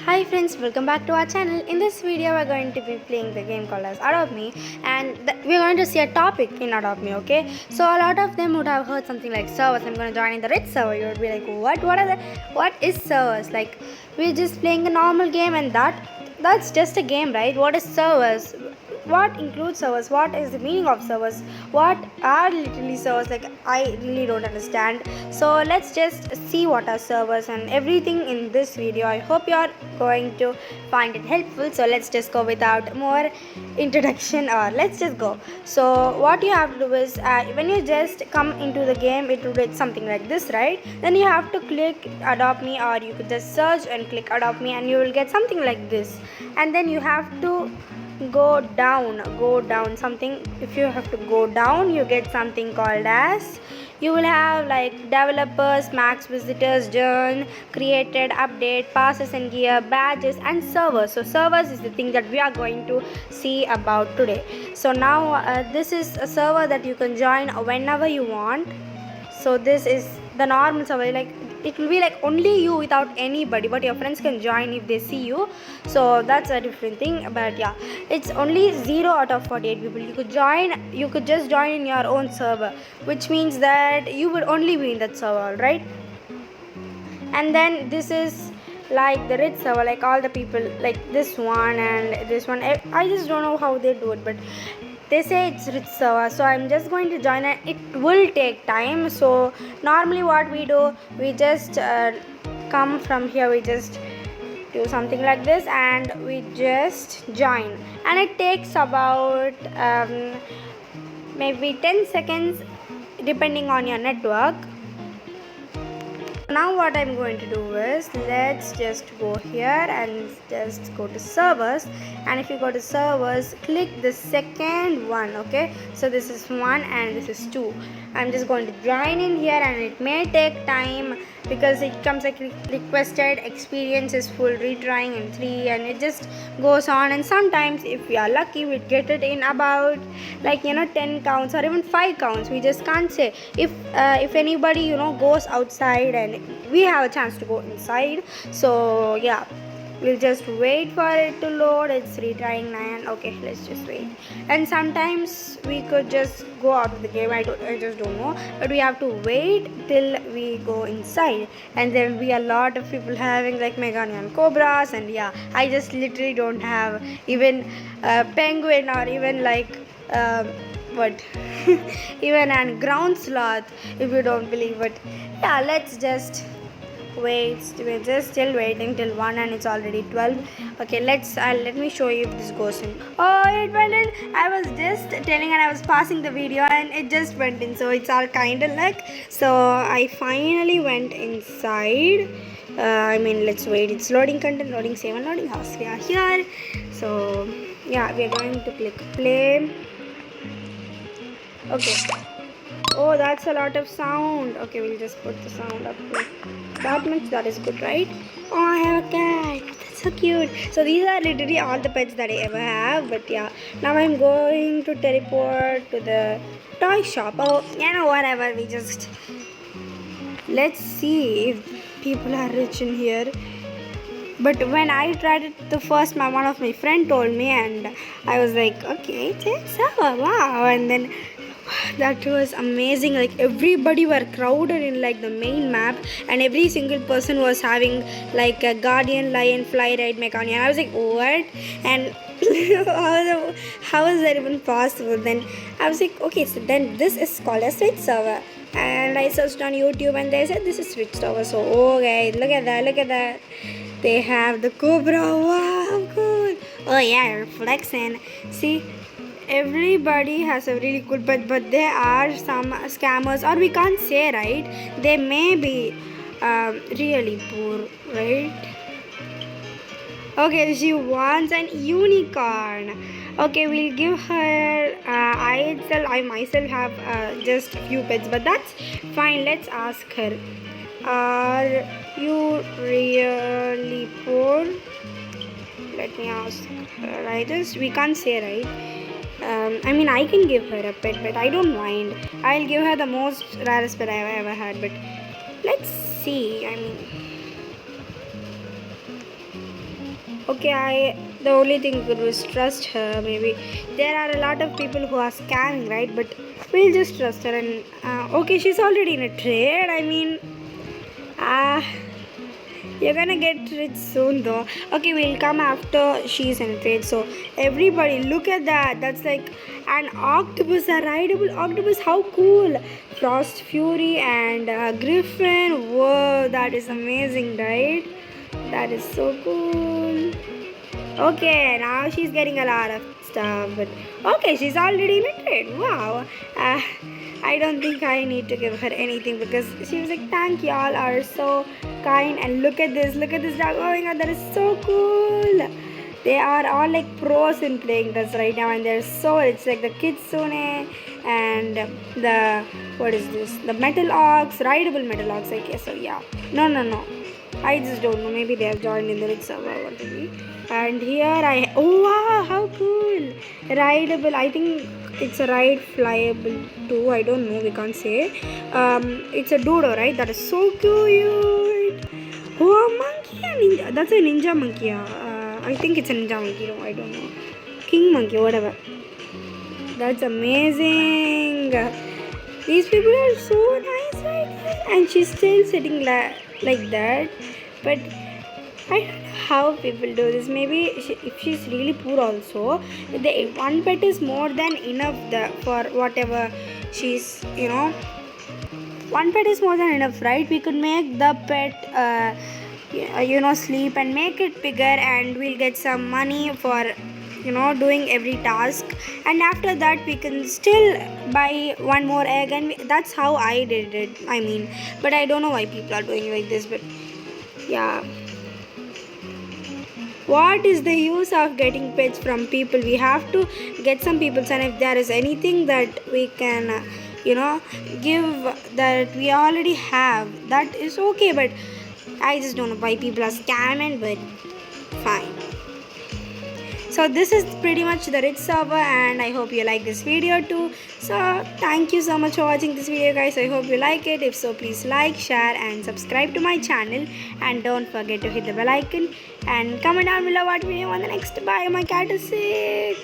Hi friends, welcome back to our channel. In this video, we're going to be playing the game called as Adopt Me, and we're going to see a topic in Adopt Me. Okay, so a lot of them would have heard something like servers. I'm going to join in the red server. You would be like, what? What are the? What is servers? Like we're just playing a normal game, and that's just a game, right? What is servers? What includes servers? What is the meaning of servers? What are literally servers? Like I really don't understand. So let's just see what are servers and everything in this video. I hope you are going to find it helpful. So let's just go without more introduction, or let's just go. So what you have to do is when you just come into the game, it will be something like this, right? Then you have to click Adopt Me, or you could just search and click Adopt Me, and you will get something like this. And then you have to go down something. If you have to go down, you get something called as, you will have like developers, max visitors, done, created, update, passes and gear, badges and servers. So servers is the thing that we are going to see about today. So now this is a server that you can join whenever you want. So this is the normal server, like it will be like only you without anybody, but your friends can join if they see you. So that's a different thing. But yeah, it's only 0 out of 48 people you could just join in your own server, which means that you would only be in that server, right? And then this is like the rich server, like all the people, like this one and this one. I just don't know how they do it, but they say it's rich server, so I'm just going to join it. It will take time. So normally what we do, we just come from here, we just do something like this and we just join, and it takes about maybe 10 seconds depending on your network. Now what I'm going to do is, let's just go here and just go to servers, and if you go to servers, click the second one. Okay, so this is 1 and this is 2. I'm just going to join in here, and it may take time because it comes like requested experience is full, retrying in 3, and it just goes on. And sometimes if we are lucky, we get it in about 10 counts or even 5 counts. We just can't say. If anybody goes outside and we have a chance to go inside. So yeah, we'll just wait for it to load. It's retrying 9. Okay, let's just wait. And sometimes we could just go out of the game. I just don't know, but we have to wait till we go inside, and there will be a lot of people having like mega neon cobras. And yeah, I just literally don't have even penguin, or even like what even an ground sloth, if you don't believe it. Yeah, let's just wait. We're just still waiting till 1 and it's already 12. Okay, let me show you if this goes in. Oh, it went in. I was just telling, and I was passing the video and it just went in, so it's all kind of luck. So I finally went inside. Let's wait. It's loading content, loading save and loading house. We are here. So yeah, we're going to click play. Okay. Oh, that's a lot of sound. Okay, we'll just put the sound up to that much. That is good, right? Oh, I have a cat. That's so cute. So these are literally all the pets that I ever have. But yeah, now I'm going to teleport to the toy shop. Oh, whatever. Let's see if people are rich in here. But when I tried it the first time, one of my friend told me, and I was like, okay, it's wow. And then that was amazing. Like everybody were crowded in like the main map, and every single person was having like a guardian lion fly ride mechanic. I was like, what? And how is that even possible? Then I was like, okay, so then this is called a switch server. And I searched on YouTube and they said this is switch server. So okay, look at that. They have the cobra. Wow, cool. Oh yeah, flexing. See, everybody has a really cool pet, but there are some scammers, or we can't say, right? They may be really poor, right? Okay, she wants an unicorn. Okay, we'll give her. I myself have just a few pets, but that's fine. Let's ask her. Are you really poor? Let me ask her. We can't say, right? I can give her a pet, but I don't mind. I'll give her the most rarest pet I've ever had, but let's see. Okay, the only thing we could was trust her. Maybe there are a lot of people who are scamming, right? But we'll just trust her. And okay, she's already in a trade. I mean, ah, you're gonna get rich soon, though. Okay, we'll come after she's in a trade. So everybody, look at that. That's like an octopus, a rideable octopus. How cool! Frost Fury and Griffin. Whoa, that is amazing, right? That is so cool. Okay, now she's getting a lot of stuff, but okay, she's already in a trade. Wow. Uh, I don't think I need to give her anything because she was like, thank y'all are so kind. And look at this dog. Oh my god, that is so cool. They are all like pros in playing this right now, and they're so it's like the Kitsune and the what is this? The Metal Ox, rideable Metal Ox, I guess. So yeah. No. I just don't know. Maybe they have joined in the Red server already. And here oh wow, how cool! Rideable. I think it's a ride flyable too. I don't know. We can't say. It's a dodo, right? That is so cute. Oh, a monkey. Ninja. That's a ninja monkey. I think it's a ninja monkey. No, I don't know. King monkey, whatever. That's amazing. These people are so nice right here. And she's still sitting like that. But I don't know how people do this. Maybe if she's really poor also, one pet is more than enough for whatever she's, one pet is more than enough, right? We could make the pet, sleep and make it bigger, and we'll get some money for doing every task, and after that we can still buy one more egg, and that's how I did it. I mean, but I don't know why people are doing like this, but yeah. What is the use of getting pets from people? We have to get some people, and if there is anything that we can give that we already have, that is okay, but I just don't know why people are scamming, but fine. So this is pretty much the Rich server, and I hope you like this video too. So thank you so much for watching this video, guys. I hope you like it. If so, please like, share and subscribe to my channel, and don't forget to hit the bell icon and comment down below what video you want the next. Bye, my cat is sick.